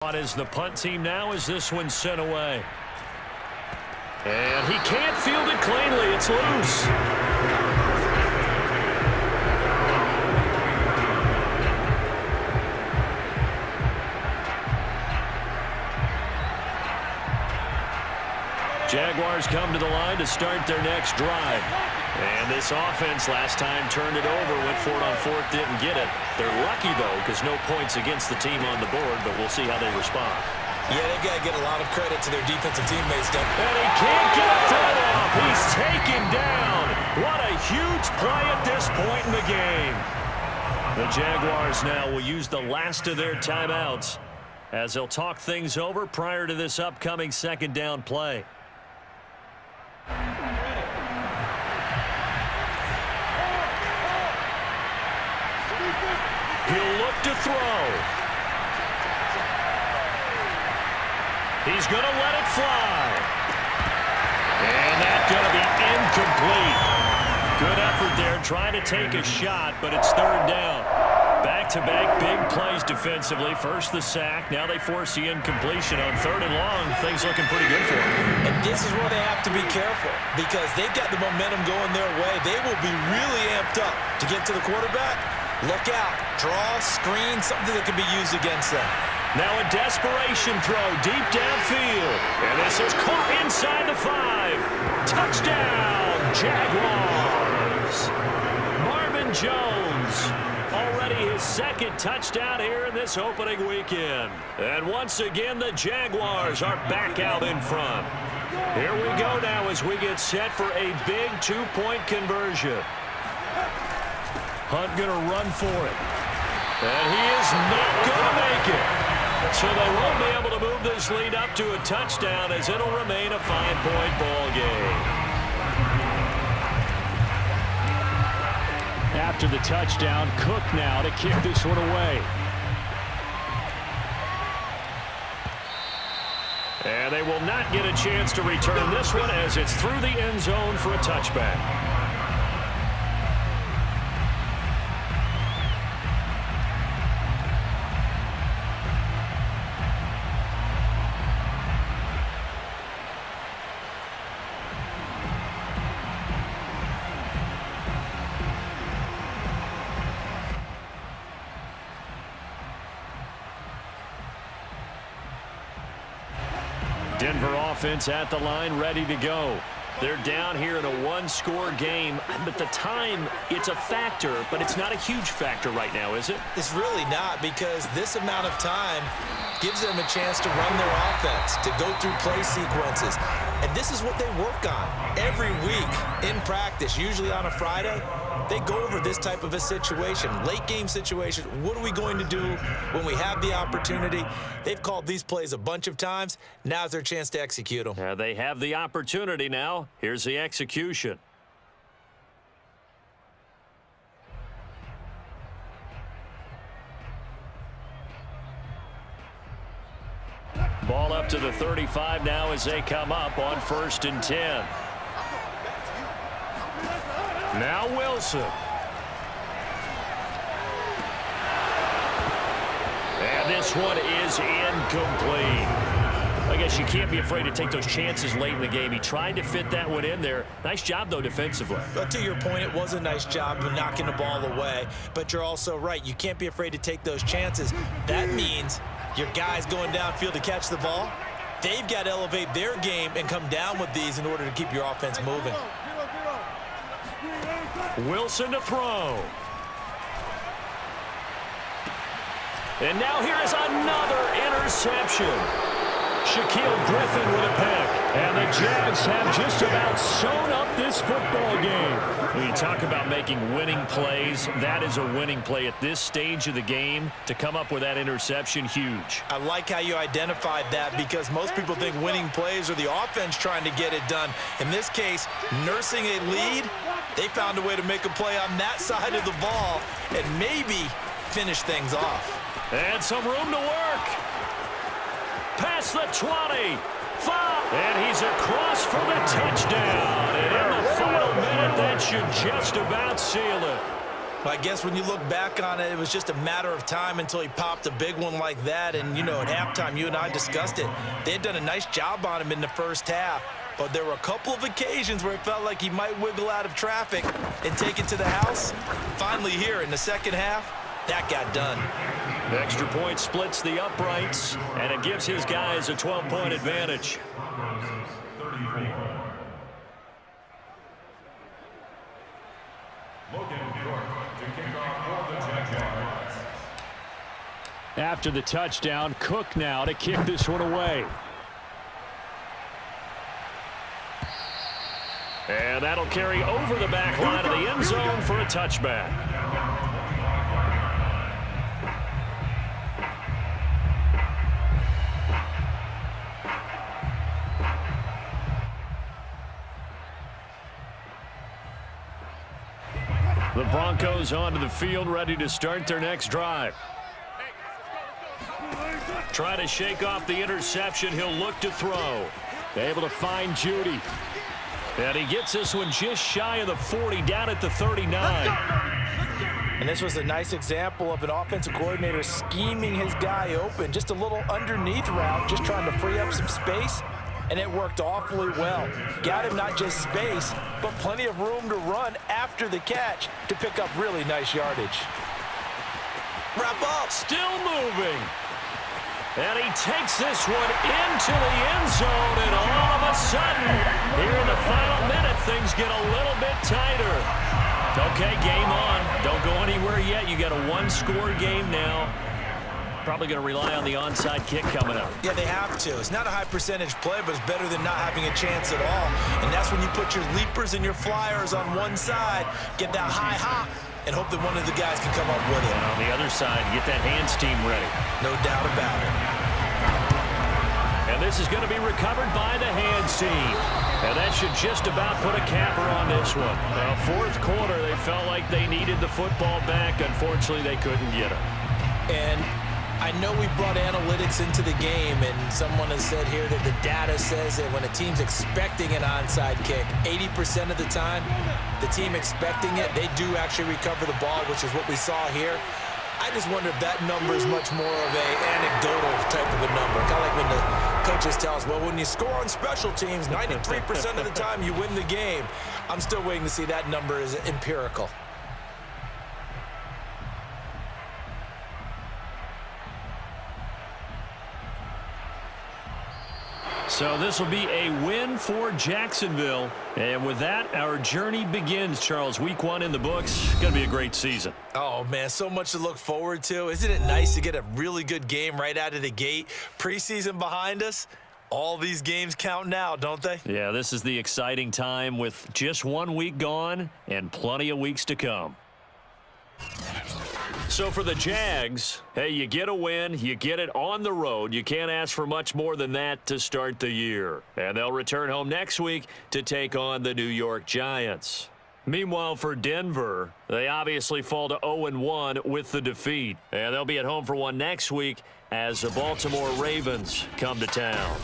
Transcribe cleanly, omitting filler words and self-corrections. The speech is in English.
As the punt team now as this one sent away. And he can't field it cleanly. It's loose. Jaguars come to the line to start their next drive. And this offense last time turned it over, went for it on fourth, didn't get it. They're lucky, though, because no points against the team on the board, but we'll see how they respond. Yeah, they've got to get a lot of credit to their defensive teammates, Doug. And he can't get a throw off. He's taken down. What a huge play at this point in the game. The Jaguars now will use the last of their timeouts as they'll talk things over prior to this upcoming second down play. He'll look to throw. He's going to let it fly. And that's going to be incomplete. Good effort there trying to take a shot, but it's third down. Back-to-back big plays defensively. First the sack. Now they force the incompletion on third and long. Things looking pretty good for them. And this is where they have to be careful because they've got the momentum going their way. They will be really amped up to get to the quarterback. Look out. Draw, screen, something that can be used against them. Now a desperation throw deep downfield. And this is caught inside the 5. Touchdown, Jaguars. Marvin Jones. Already his second touchdown here in this opening weekend. And once again, the Jaguars are back out in front. Here we go now as we get set for a big two-point conversion. Hunt going to run for it. And he is not going to make it. So they won't be able to move this lead up to a touchdown as it'll remain a 5-point ball game. After the touchdown, Cook now to kick this one away. And they will not get a chance to return this one as it's through the end zone for a touchback. Denver offense at the line, ready to go. They're down here in a one-score game, but the time, it's a factor, but it's not a huge factor right now, is it? It's really not because this amount of time gives them a chance to run their offense, to go through play sequences. And this is what they work on every week in practice, usually on a Friday. They go over this type of a situation, late game situation. What are we going to do when we have the opportunity? They've called these plays a bunch of times. Now's their chance to execute them. They have the opportunity now. Here's the execution. Ball up to the 35 now as they come up on 1st and 10. Now Wilson. And this one is incomplete. I guess you can't be afraid to take those chances late in the game. He tried to fit that one in there. Nice job, though, defensively. But to your point, it was a nice job of knocking the ball away. But you're also right. You can't be afraid to take those chances. That means your guys going downfield to catch the ball, they've got to elevate their game and come down with these in order to keep your offense moving. Wilson to throw. And now here is another interception. Shaquille Griffin with a pick. And the Jags have just about sewn up this football game. When you talk about making winning plays, that is a winning play at this stage of the game. To come up with that interception, huge. I like how you identified that because most people think winning plays are the offense trying to get it done. In this case, nursing a lead, they found a way to make a play on that side of the ball and maybe finish things off. And some room to work. Past the 20. 5. And he's across for the touchdown. And in the final minute, that should just about seal it. Well, I guess when you look back on it, it was just a matter of time until he popped a big one like that. And, you know, at halftime, you and I discussed it. They had done a nice job on him in the first half. But there were a couple of occasions where it felt like he might wiggle out of traffic and take it to the house. Finally here in the second half, that got done. The extra point splits the uprights, and it gives his guys a 12-point advantage. After the touchdown, Cook now to kick this one away. And that'll carry over the back line of the end zone for a touchback. The Broncos onto the field, ready to start their next drive. Trying to shake off the interception. He'll look to throw. Able to find Judy. And he gets this one just shy of the 40, down at the 39. And this was a nice example of an offensive coordinator scheming his guy open. Just a little underneath route, just trying to free up some space. And it worked awfully well. Got him not just space, but plenty of room to run after the catch to pick up really nice yardage. Wrap up. Still moving. And he takes this one into the end zone, and all of a sudden, here in the final minute, things get a little bit tighter. Okay, game on. Don't go anywhere yet. You got a one-score game now. Probably going to rely on the onside kick coming up. Yeah, they have to. It's not a high percentage play, but it's better than not having a chance at all. And that's when you put your leapers and your flyers on one side, get that high hop, and hope that one of the guys can come up with it. And on the other side, get that hands team ready. No doubt about it. And this is going to be recovered by the hands team. And that should just about put a capper on this one. Well, fourth quarter, they felt like they needed the football back. Unfortunately, they couldn't get it. And I know we brought analytics into the game, and someone has said here that the data says that when a team's expecting an onside kick, 80% of the time, the team expecting it, they do actually recover the ball, which is what we saw here. I just wonder if that number is much more of an anecdotal type of a number. Kind of like when the coaches tell us, well, when you score on special teams, 93% of the time you win the game. I'm still waiting to see that number is empirical. So this will be a win for Jacksonville. And with that, our journey begins, Charles. Week 1 in the books. Going to be a great season. Oh, man, so much to look forward to. Isn't it nice to get a really good game right out of the gate? Preseason behind us. All these games count now, don't they? Yeah, this is the exciting time with just 1 week gone and plenty of weeks to come. So for the Jags, hey, you get a win, you get it on the road. You can't ask for much more than that to start the year. And they'll return home next week to take on the New York Giants. Meanwhile, for Denver, they obviously fall to 0-1 with the defeat. And they'll be at home for one next week as the Baltimore Ravens come to town.